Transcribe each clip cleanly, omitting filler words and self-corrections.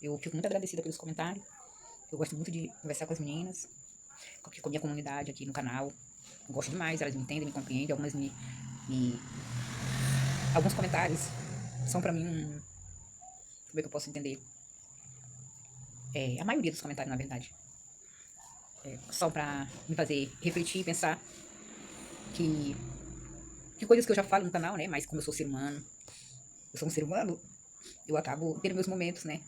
Eu fico muito agradecida pelos comentários. Eu gosto muito de conversar com as meninas, com a minha comunidade aqui no canal. Eu gosto demais, elas me entendem, me compreendem. Me... Alguns comentários são pra mim Como é que eu posso entender? A maioria dos comentários, na verdade, são pra me fazer refletir e pensar que, que coisas que eu já falo no canal, né? Mas como eu sou um ser humano, eu acabo tendo meus momentos, né?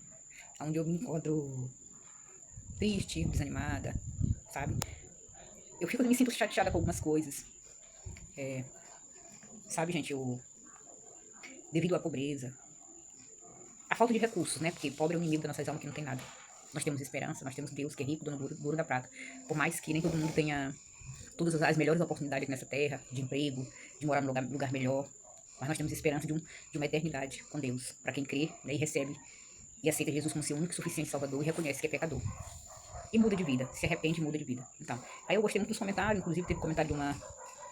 Onde eu me encontro triste, desanimada, sabe? Eu me sinto chateada com algumas coisas. Sabe, gente, devido à pobreza, a falta de recursos, né? Porque pobre é o inimigo das nossas almas que não tem nada. Nós temos esperança, nós temos Deus que é rico, dono do ouro da prata. Por mais que nem todo mundo tenha todas as melhores oportunidades nessa terra, de emprego, de morar num lugar melhor, mas nós temos esperança de uma eternidade com Deus, para quem crê, né, e recebe e aceita Jesus como seu único e suficiente Salvador e reconhece que é pecador. E muda de vida, se arrepende e muda de vida. Então, aí eu gostei muito dos comentários, inclusive teve comentário de uma,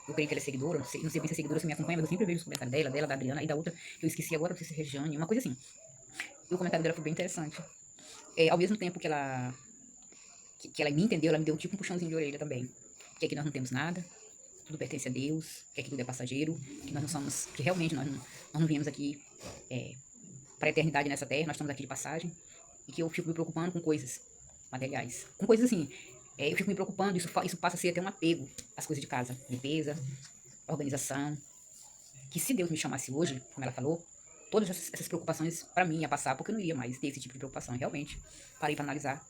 eu creio que ela é seguidora, não sei bem se é seguidora, se me acompanha, mas eu sempre vejo os comentários dela, da Adriana, e da outra, que eu esqueci agora, não sei se é Regiane, uma coisa assim. E o comentário dela foi bem interessante. Ao mesmo tempo que ela me entendeu, ela me deu tipo um puxãozinho de orelha também. Que aqui nós não temos nada, tudo pertence a Deus, que aqui tudo é passageiro, que nós não somos, que realmente nós não viemos aqui para a eternidade nessa terra, nós estamos aqui de passagem, e que eu fico me preocupando com coisas materiais. Com coisas assim, eu fico me preocupando, isso passa a ser até um apego às coisas de casa, limpeza, organização, que se Deus me chamasse hoje, como ela falou, todas essas preocupações para mim ia passar, porque eu não iria mais ter esse tipo de preocupação. Realmente, parei para analisar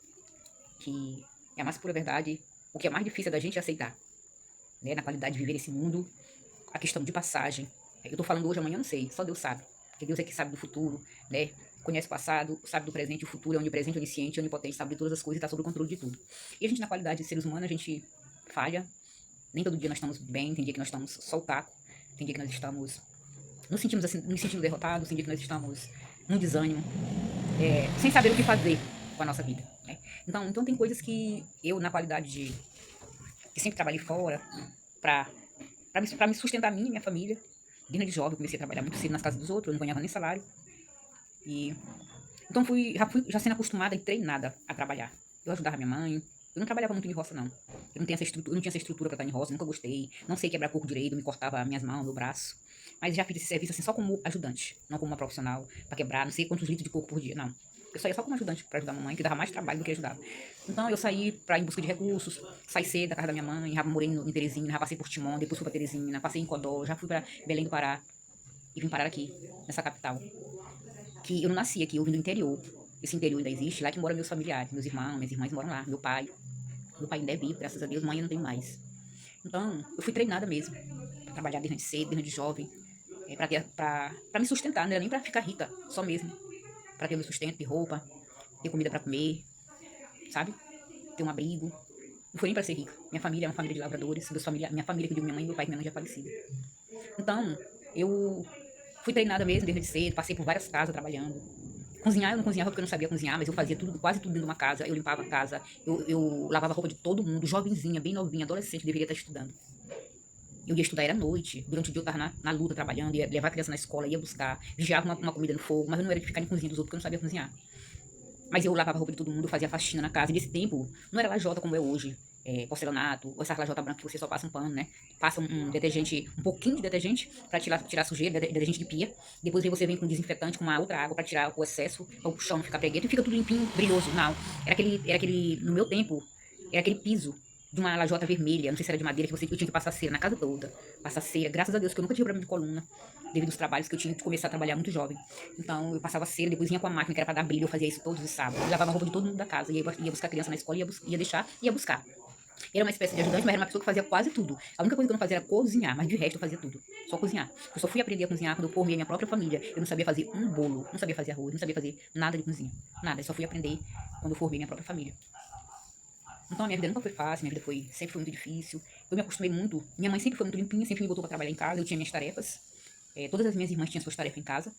que é a mais pura verdade, o que é mais difícil é da gente aceitar, né, na qualidade de viver esse mundo, a questão de passagem. Eu tô falando hoje, amanhã eu não sei, só Deus sabe. Porque Deus é que sabe do futuro, né? Conhece o passado, sabe do presente, o futuro é onipresente, onisciente, onipotente, sabe de todas as coisas e tá sob o controle de tudo. E a gente, na qualidade de seres humanos, a gente falha. Nem todo dia nós estamos bem, tem dia que nós estamos só o taco, tem dia que nós estamos nos sentindo derrotados, tem dia que nós estamos num desânimo, sem saber o que fazer com a nossa vida, né? Então tem coisas que eu, na qualidade de que sempre trabalhei fora, pra, pra me sustentar a mim e minha família. Desde de jovem, eu comecei a trabalhar muito cedo nas casas dos outros, eu não ganhava nem salário. E então fui já sendo acostumada e treinada a trabalhar. Eu ajudava minha mãe. Eu não trabalhava muito em roça, não. Eu não tinha essa estrutura pra estar em roça, nunca gostei. Não sei quebrar coco direito, me cortava minhas mãos, meu braço. Mas já fiz esse serviço assim só como ajudante, não como uma profissional, pra quebrar não sei quantos litros de coco por dia, não. Eu saía só como ajudante pra ajudar a mamãe, que dava mais trabalho do que ajudava. Então eu saí pra ir em busca de recursos, saí cedo da casa da minha mãe, já morei em Teresina, já passei por Timon, depois fui pra Teresina, passei em Codó, já fui pra Belém do Pará e vim parar aqui, nessa capital. Que eu não nasci aqui, eu vim do interior. Esse interior ainda existe, lá que moram meus familiares, meus irmãos, minhas irmãs moram lá, meu pai ainda é vivo, graças a Deus, mãe eu não tenho mais. Então, eu fui treinada mesmo, pra trabalhar desde cedo, desde jovem, pra me sustentar, não era nem pra ficar rica, só mesmo. Pra ter meu sustento de roupa, ter comida pra comer, sabe? Ter um abrigo. Não foi nem pra ser rica. Minha família é uma família de lavradores, minha família que deu minha mãe e meu pai, que minha mãe já é falecida. Então, eu fui treinada mesmo desde cedo, passei por várias casas trabalhando. Cozinhar eu não cozinhava porque eu não sabia cozinhar, mas eu fazia tudo, quase tudo dentro de uma casa. Eu limpava a casa, eu lavava a roupa de todo mundo, jovenzinha, bem novinha, adolescente, deveria estar estudando. Eu ia estudar, era à noite. Durante o dia eu estava na luta, trabalhando, ia levar a criança na escola, ia buscar, vigiava uma comida no fogo, mas eu não era de ficar em cozinha dos outros, porque eu não sabia cozinhar. Mas eu lavava a roupa de todo mundo, fazia faxina na casa. E nesse tempo, não era lajota como é hoje. Porcelanato, ou essa lajota branca que você só passa um pano, né? Passa um detergente, um pouquinho de detergente pra tirar a sujeira, detergente de pia. Depois você vem com desinfetante, com uma outra água pra tirar o excesso, para o chão não ficar preguento e fica tudo limpinho, brilhoso. Não, no meu tempo, era aquele piso de uma lajota vermelha, não sei se era de madeira, eu tinha que passar cera na casa toda. Passar cera, graças a Deus, que eu nunca tive problema de coluna, devido aos trabalhos que eu tinha que começar a trabalhar muito jovem. Então, eu passava cera, depois vinha com a máquina que era pra dar brilho, eu fazia isso todos os sábados. Eu lavava a roupa de todo mundo da casa, ia buscar a criança na escola, ia deixar, ia buscar. Era uma espécie de ajudante, mas era uma pessoa que fazia quase tudo. A única coisa que eu não fazia era cozinhar, mas de resto eu fazia tudo. Só cozinhar. Eu só fui aprender a cozinhar quando eu formei a minha própria família. Eu não sabia fazer um bolo, não sabia fazer arroz, não sabia fazer nada de cozinha. Nada, eu só fui aprender quando eu formei minha própria família. Então a minha vida nunca foi fácil, minha vida sempre foi muito difícil. Eu me acostumei muito. Minha mãe sempre foi muito limpinha, sempre me botou para trabalhar em casa, eu tinha minhas tarefas. Todas as minhas irmãs tinham suas tarefas em casa.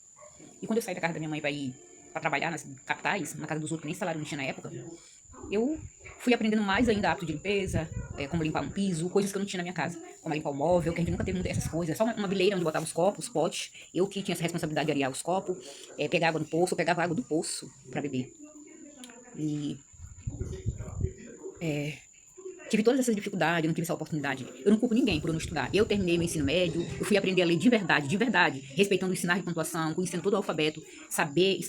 E quando eu saí da casa da minha mãe para ir para trabalhar nas capitais, na casa dos outros, que nem salário não tinha na época, eu fui aprendendo mais ainda hábito de limpeza, como limpar um piso, coisas que eu não tinha na minha casa. Como limpar o móvel, que a gente nunca teve muito essas coisas. Só uma bileira onde botava os copos, os potes. Eu que tinha essa responsabilidade de arear os copos, pegar água no poço, eu pegava água do poço para beber. E tive todas essas dificuldades, eu não tive essa oportunidade. Eu não culpo ninguém por eu não estudar. Eu terminei meu ensino médio, eu fui aprender a ler de verdade, respeitando os sinais de pontuação, conhecendo todo o alfabeto, saber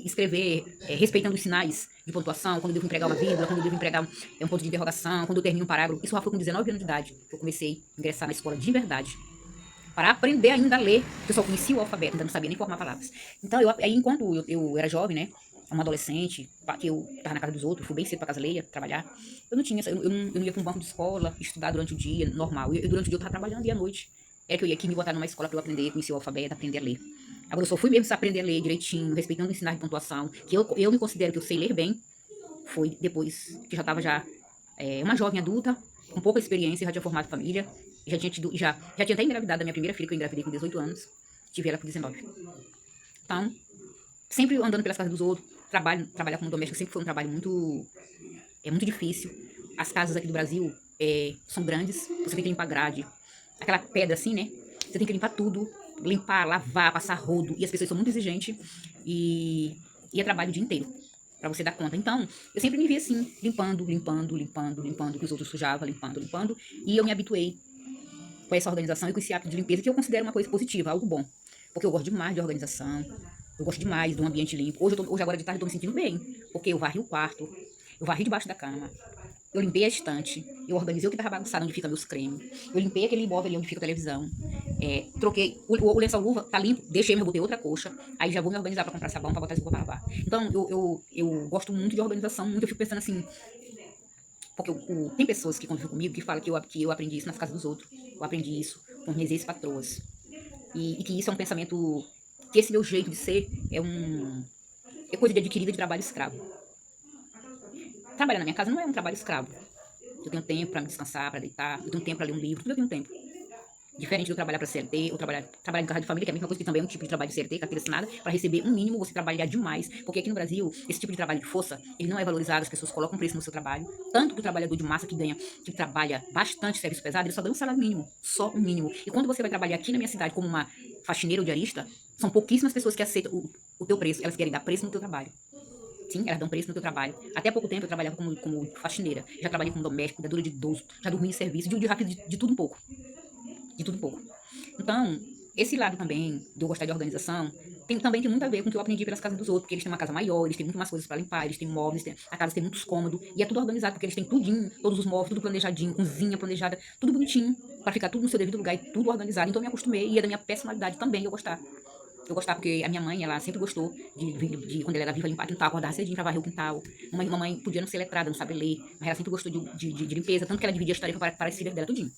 escrever, respeitando os sinais de pontuação, quando eu devo empregar uma vírgula, quando eu devo empregar um ponto de interrogação, quando eu termino um parágrafo. Isso já foi com 19 anos de idade que eu comecei a ingressar na escola de verdade. Para aprender ainda a ler, porque eu só conhecia o alfabeto, ainda não sabia nem formar palavras. Então, aí enquanto eu era jovem, né, uma adolescente, que eu estava na casa dos outros, fui bem cedo para casa alheia, trabalhar, eu não tinha, eu não ia para um banco de escola, estudar durante o dia, normal. Durante o dia eu estava trabalhando e à noite era que eu ia aqui me botar numa escola para eu aprender, conhecer o alfabeto, aprender a ler. Agora, eu só fui mesmo aprender a ler direitinho, respeitando os sinais de pontuação, que eu me considero que eu sei ler bem, foi depois que já estava uma jovem adulta, com pouca experiência, já tinha formado família, já tinha até engravidado da minha primeira filha, que eu engravidei com 18 anos, tive ela com 19. Então, sempre andando pelas casas dos outros, trabalhar como doméstica sempre foi um trabalho muito difícil. As casas aqui do Brasil são grandes, você tem que limpar grade, aquela pedra assim, né? Você tem que limpar tudo, limpar, lavar, passar rodo, e as pessoas são muito exigentes, e é trabalho o dia inteiro para você dar conta. Então, eu sempre me vi assim, limpando, que os outros sujavam, limpando, e eu me habituei com essa organização e com esse hábito de limpeza, que eu considero uma coisa positiva, algo bom. Porque eu gosto demais de organização, eu gosto demais de um ambiente limpo. Hoje agora de tarde, eu tô me sentindo bem, porque eu varri o quarto, eu varri debaixo da cama, eu limpei a estante, eu organizei o que estava bagunçado, onde fica meus cremes, eu limpei aquele imóvel ali onde fica a televisão, troquei, o lençol luva tá limpo, deixei, mas eu botei outra coxa, aí já vou me organizar para comprar sabão, para botar as roupas para lavar. Então, eu gosto muito de organização, muito, eu fico pensando assim, porque tem pessoas que convivem comigo que falam que eu aprendi isso nas casas dos outros. Eu aprendi isso com minhas ex-patroas. E que isso é um pensamento, que esse meu jeito de ser é coisa de adquirida de trabalho escravo. Trabalhar na minha casa não é um trabalho escravo. Eu tenho tempo para me descansar, para deitar, eu tenho tempo para ler um livro, tudo eu tenho tempo. Diferente de eu trabalhar para CLT, ou trabalhar em casa de família, que é a mesma coisa, que também é um tipo de trabalho de CLT, carteira assinada, para receber um mínimo, você trabalhar demais. Porque aqui no Brasil, esse tipo de trabalho de força, ele não é valorizado, as pessoas colocam preço no seu trabalho. Tanto que o trabalhador de massa que trabalha bastante serviço pesado, ele só dá um salário mínimo, só um mínimo. E quando você vai trabalhar aqui na minha cidade como uma faxineira ou diarista, são pouquíssimas pessoas que aceitam o teu preço, elas querem dar preço no teu trabalho. Sim, elas dão preço no teu trabalho. Até há pouco tempo eu trabalhava como faxineira, já trabalhei como doméstica, cuidadora de idoso, já dormi em serviço, de tudo um pouco. De tudo um pouco. Então, esse lado também, de eu gostar de organização, também tem muito a ver com o que eu aprendi pelas casas dos outros, porque eles têm uma casa maior, eles têm muito mais coisas para limpar, eles têm móveis, a casa tem muitos cômodos, e é tudo organizado, porque eles têm tudinho, todos os móveis, tudo planejadinho, cozinha planejada, tudo bonitinho, para ficar tudo no seu devido lugar e tudo organizado. Então eu me acostumei, e é da minha personalidade também eu gostar. Eu gostava porque a minha mãe, ela sempre gostou quando ela era viva, limpar o quintal, acordar cedinho pra varrer o quintal. Mamãe podia não ser letrada, não saber ler, mas ela sempre gostou de limpeza, tanto que ela dividia as tarefas para as filhas dela tudinho.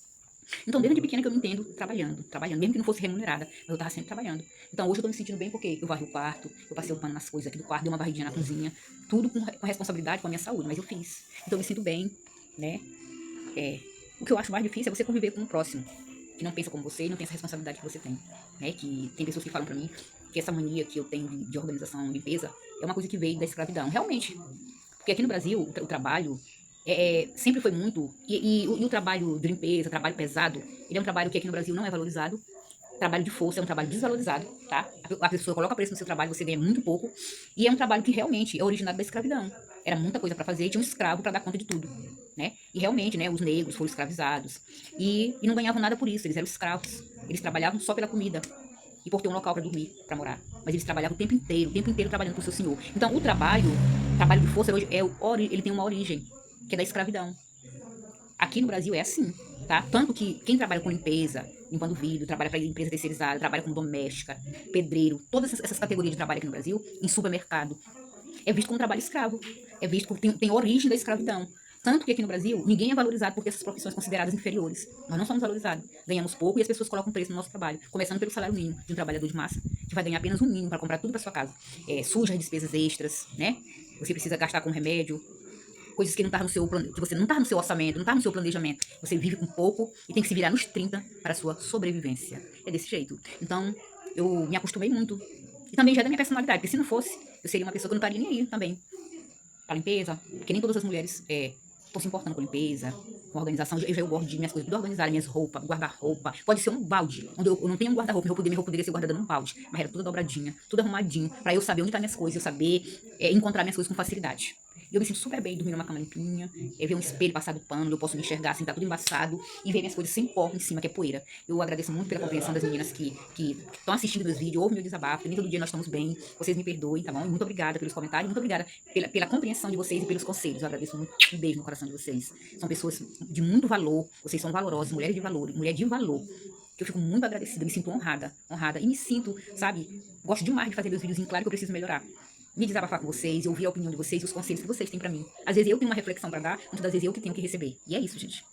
Então, desde pequena que eu me entendo trabalhando, mesmo que não fosse remunerada, mas eu tava sempre trabalhando. Então, hoje eu tô me sentindo bem porque eu varri o quarto, eu passei o pano nas coisas aqui do quarto, dei uma varridinha na cozinha, tudo com responsabilidade com a minha saúde, mas eu fiz. Então, eu me sinto bem, né? O que eu acho mais difícil é você conviver com o próximo, que não pensa como você e não tem essa responsabilidade que você tem, né? Que tem pessoas que falam pra mim que essa mania que eu tenho de organização, limpeza, é uma coisa que veio da escravidão. Realmente, porque aqui no Brasil, o trabalho sempre foi muito. E o trabalho de limpeza, trabalho pesado, ele é um trabalho que aqui no Brasil não é valorizado. Trabalho de força é um trabalho desvalorizado, tá? A pessoa coloca preço no seu trabalho, você ganha muito pouco. E é um trabalho que realmente é originado da escravidão. Era muita coisa para fazer e tinha um escravo para dar conta de tudo, né? E realmente, né, os negros foram escravizados. E não ganhavam nada por isso, eles eram escravos. Eles trabalhavam só pela comida e por ter um local para dormir, para morar. Mas eles trabalhavam o tempo inteiro trabalhando para o seu senhor. Então, o trabalho de força hoje ele tem uma origem, que é da escravidão. Aqui no Brasil é assim, tá? Tanto que quem trabalha com limpeza, limpando vidro, trabalha para empresa terceirizada, trabalha como doméstica, pedreiro, todas essas categorias de trabalho aqui no Brasil, em supermercado, é visto como trabalho escravo. É visto porque tem origem da escravidão. Tanto que aqui no Brasil, ninguém é valorizado por ter essas profissões consideradas inferiores. Nós não somos valorizados. Ganhamos pouco e as pessoas colocam preço no nosso trabalho. Começando pelo salário mínimo de um trabalhador de massa, que vai ganhar apenas um mínimo para comprar tudo para sua casa. Suja as despesas extras, né? Você precisa gastar com remédio, coisas que não tá no seu que você não tá no seu orçamento, não tá no seu planejamento. Você vive com pouco e tem que se virar nos 30 para a sua sobrevivência. É desse jeito. Então, eu me acostumei muito. E também já é da minha personalidade, porque se não fosse, eu seria uma pessoa que não estaria nem aí também. Pra limpeza, porque nem todas as mulheres estão se importando com limpeza, com organização. Eu gosto de minhas coisas tudo organizadas, minhas roupas, guarda-roupa. Pode ser um balde, onde eu não tenho um guarda-roupa, minha roupa poderia ser guardada num balde, mas era tudo dobradinha, tudo arrumadinho, pra eu saber onde tá minhas coisas, eu saber encontrar minhas coisas com facilidade. E eu me sinto super bem dormindo numa cama limpinha, ver um espelho passado pano, eu posso me enxergar assim, tá tudo embaçado, e ver minhas coisas sem pó em cima, que é poeira. Eu agradeço muito pela compreensão das meninas que estão assistindo meus vídeos, ouvem meu desabafo, nem todo dia nós estamos bem, vocês me perdoem, tá bom? E muito obrigada pelos comentários, muito obrigada pela compreensão de vocês e pelos conselhos. Eu agradeço muito, um beijo no coração de vocês. São pessoas de muito valor, vocês são valorosas, mulheres de valor, mulher de valor. Que eu fico muito agradecida, me sinto honrada, e me sinto, sabe, gosto demais de fazer meus vídeos, claro que eu preciso melhorar. Me desabafar com vocês, ouvir a opinião de vocês, os conselhos que vocês têm pra mim. Às vezes eu tenho uma reflexão pra dar, muitas das vezes eu que tenho que receber. E é isso, gente.